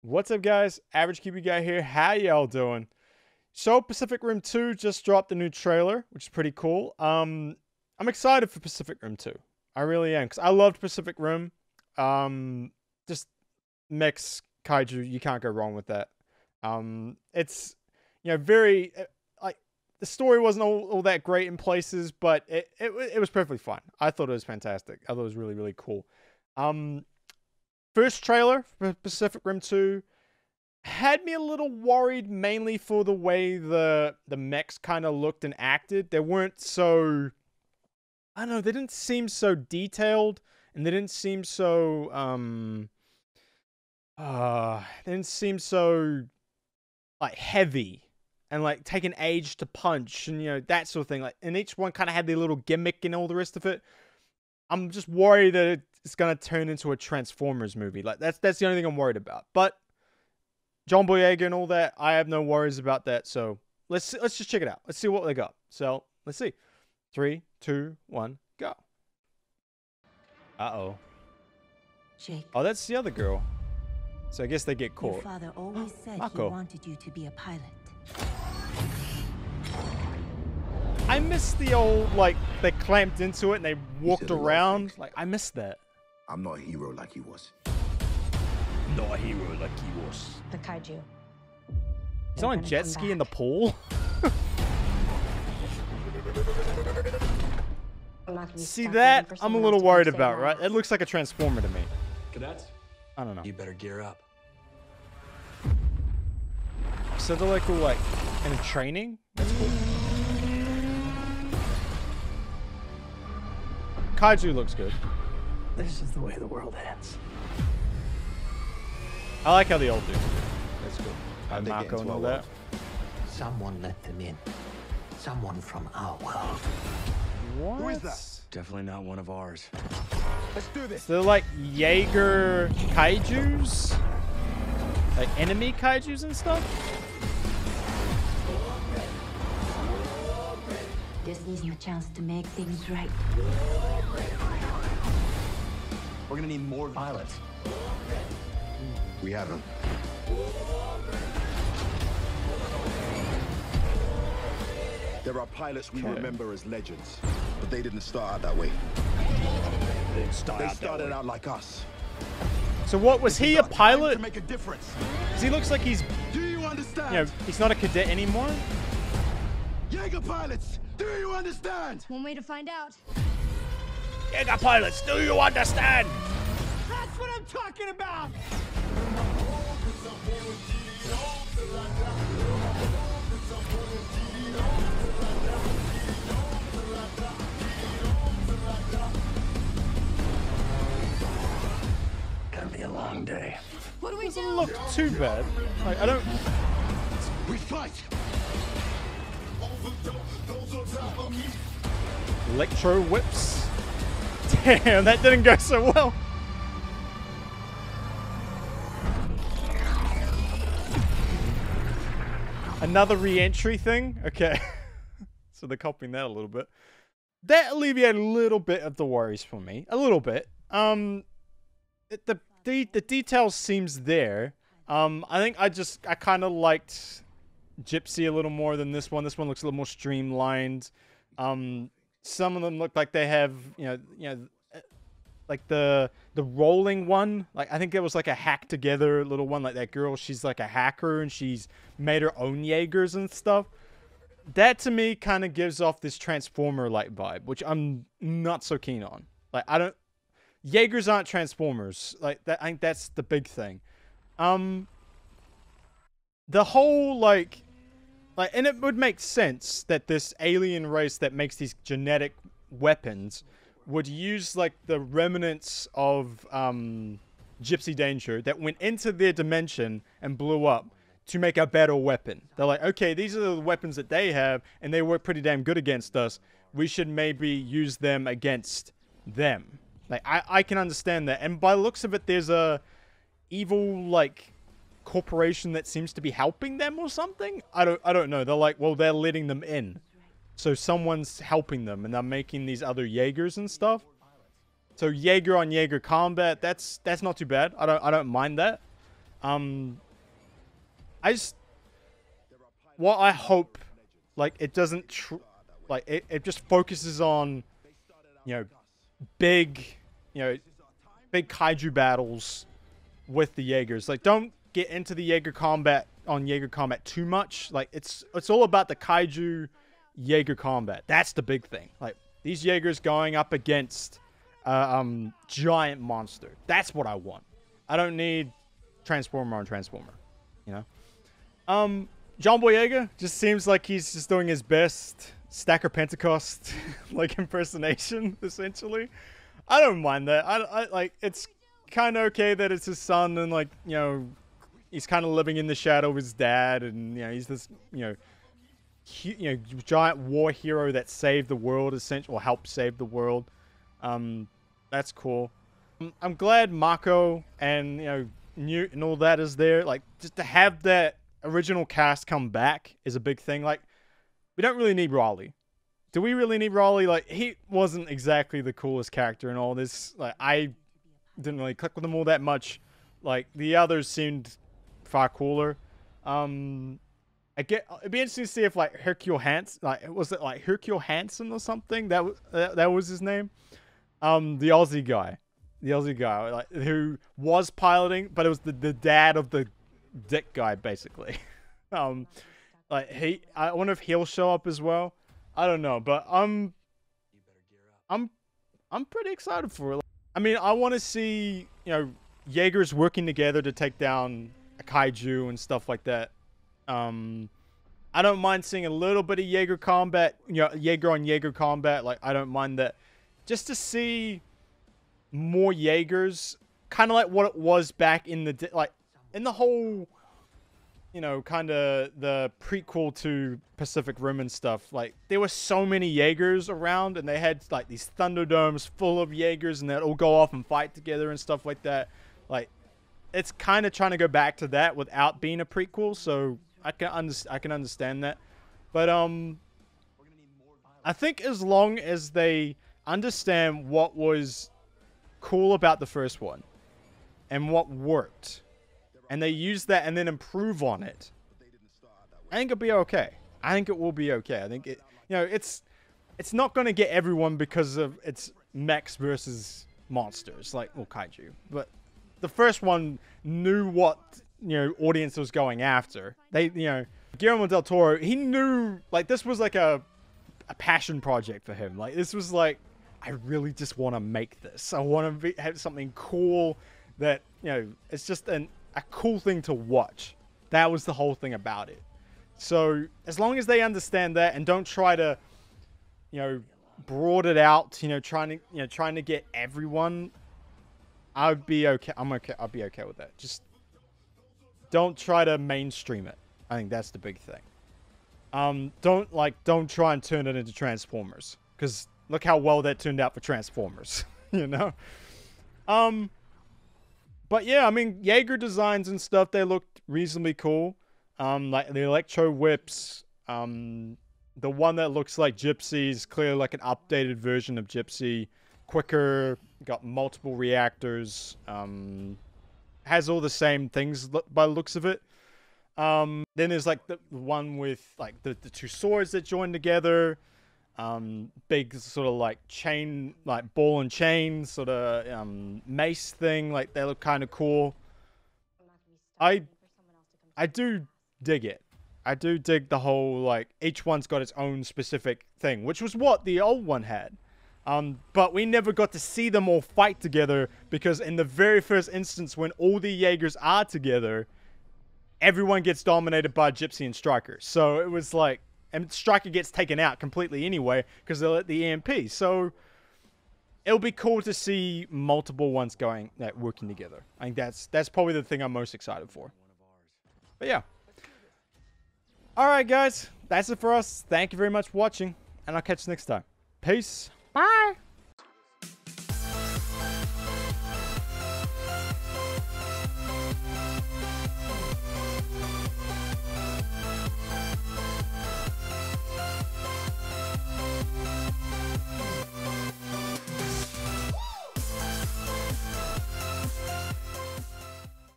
What's up, guys? Average Kiwi Guy here. How y'all doing? So, Pacific Rim 2 just dropped a new trailer, which is pretty cool. I'm excited for Pacific Rim 2. I really am, because I loved Pacific Rim. Just mechs, kaiju, you can't go wrong with that. It's, very, like, the story wasn't all that great in places, but it was perfectly fine. I thought it was fantastic. I thought it was really, really cool. First trailer for Pacific Rim 2 had me a little worried, mainly for the way the mechs kind of looked and acted. They weren't so, I don't know, they didn't seem so detailed, and they didn't seem so, they didn't seem so, like, heavy, and, like, take an age to punch, and, that sort of thing. Like, and each one kind of had their little gimmick and all the rest of it. I'm just worried that it's gonna turn into a Transformers movie. Like, that's the only thing I'm worried about. But John Boyega and all that, I have no worries about that. So let's just check it out. Let's see what they got. So let's see. 3, 2, 1, go. Uh-oh. Jake. Oh, that's the other girl. So I guess they get caught. Your father always said Mako. he wanted you to be a pilot. I miss the old, like, they clamped into it and they walked around. Like, I miss that. I'm not a hero like he was. Not a hero like he was. The kaiju. He's on a jet ski in the pool? See that? I'm a little worried about, right? It looks like a Transformer to me. Cadets? I don't know. You better gear up. So they're like all like in a training? That's cool. Kaiju looks good. This is the way the world ends. I like how the old dude. That's good. How'd they get Mako into and our all that. Someone let them in. Someone from our world. What? Who is that? Definitely not one of ours. Let's do this. So they're like Jaeger kaijus? Like enemy kaijus and stuff? This is your chance to make things right. We're gonna need more pilots. We have him. There are pilots we remember as legends, but they didn't start out that way. They started out like us. So what, was he a pilot? To make a difference. 'Cause he looks like he's, Do you understand? he's not a cadet anymore. Jaeger pilots, do you understand? One way to find out. Jaeger pilots, do you understand? That's what I'm talking about! Gonna be a long day. What do we Doesn't do? look too bad. Like, I don't. We fight. Electro whips. Damn, that didn't go so well. Another re-entry thing? Okay. So they're copying that a little bit. That alleviated a little bit of the worries for me. A little bit. The details seems there. I think I kind of liked Gypsy a little more than this one. This one looks a little more streamlined. Some of them look like they have, like the rolling one. Like, I think it was like a hack together little one. Like that girl, she's like a hacker and she's made her own Jaegers and stuff. That to me kind of gives off this Transformer-like vibe, which I'm not so keen on. Like, Jaegers aren't Transformers. Like that, I think that's the big thing. The whole like, and it would make sense that this alien race that makes these genetic weapons would use like the remnants of Gypsy Danger that went into their dimension and blew up to make a better weapon. They're like, okay, these are the weapons that they have, and they work pretty damn good against us. We should maybe use them against them. Like, I can understand that. And by the looks of it, there's a evil, like, corporation that seems to be helping them or something. I don't know. They're like, well, they're letting them in. So someone's helping them, and they're making these other Jaegers and stuff. So Jaeger on Jaeger combat, that's not too bad. I don't mind that. I just, what I hope, like, it doesn't, like, it just focuses on, you know, big kaiju battles with the Jaegers. Like, don't get into the Jaeger combat too much. Like, it's all about the kaiju Jaeger combat. That's the big thing. Like, these Jaegers going up against giant monster. That's what I want. I don't need Transformer on Transformer, you know? John Boyega just seems like he's just doing his best Stacker Pentecost like impersonation, essentially. I don't mind that. I like, it's kind of okay that it's his son and, like, you know, he's kind of living in the shadow of his dad, and, you know, he's this, you know, giant war hero that saved the world, essentially, or helped save the world. That's cool. I'm glad Mako and, you know, Newt and all that is there. Like, just to have that original cast come back is a big thing. Like, we don't really need Raleigh. Do we really need Raleigh? Like, he wasn't exactly the coolest character in all this. Like, I didn't really click with him all that much. Like, the others seemed far cooler. It'd be interesting to see if, like, Hercule Hansen, like, was it like Hercule Hansen or something? That was his name. The Aussie guy, like, who was piloting, but it was the dad of the Dick guy, basically. Like, I wonder if he'll show up as well. I don't know, but I'm pretty excited for it. I mean, I want to see, you know, Jaegers working together to take down a kaiju and stuff like that. I don't mind seeing a little bit of Jaeger combat, you know, Jaeger on Jaeger combat. Like, I don't mind that. Just to see more Jaegers, kind of like what it was back in the, like, in the whole, you know, kind of the prequel to Pacific Rim and stuff. Like, there were so many Jaegers around, and they had, like, these Thunderdomes full of Jaegers, and they'd all go off and fight together and stuff like that. Like, it's kind of trying to go back to that without being a prequel, so I can understand that. But I think as long as they understand what was cool about the first one and what worked, and they use that and then improve on it, I think it'll be okay. I think it will be okay. I think it, you know, it's not going to get everyone because of it's mechs versus monsters, like, well, kaiju. But the first one knew what, you know, audience was going after. They, you know, Guillermo del Toro, he knew, like, this was like a passion project for him. Like, this was like, I really just want to make this. I want to have something cool that, you know, it's just a cool thing to watch. That was the whole thing about it. So as long as they understand that and don't try to, you know, broad it out, you know, trying to get everyone, I'd be okay. I'll be okay with that. Just don't try to mainstream it. I think that's the big thing. Don't try and turn it into Transformers, because look how well that turned out for Transformers, you know? But yeah, I mean, Jaeger designs and stuff, they looked reasonably cool. Like the Electro Whips, the one that looks like Gypsy is clearly like an updated version of Gypsy. Quicker, got multiple reactors, has all the same things by the looks of it. Then there's like the one with like the two swords that join together. Big sort of like chain, like ball and chain sort of mace thing. Like, they look kind of cool. I do dig it. I do dig the whole, like, each one's got its own specific thing, which was what the old one had. But we never got to see them all fight together, because in the very first instance when all the Jaegers are together, everyone gets dominated by Gypsy and Stryker. So it was like, and Stryker gets taken out completely anyway because they'll let the EMP. So it'll be cool to see multiple ones working together. I think that's probably the thing I'm most excited for. But yeah. Alright guys, that's it for us. Thank you very much for watching, and I'll catch you next time. Peace. Bye.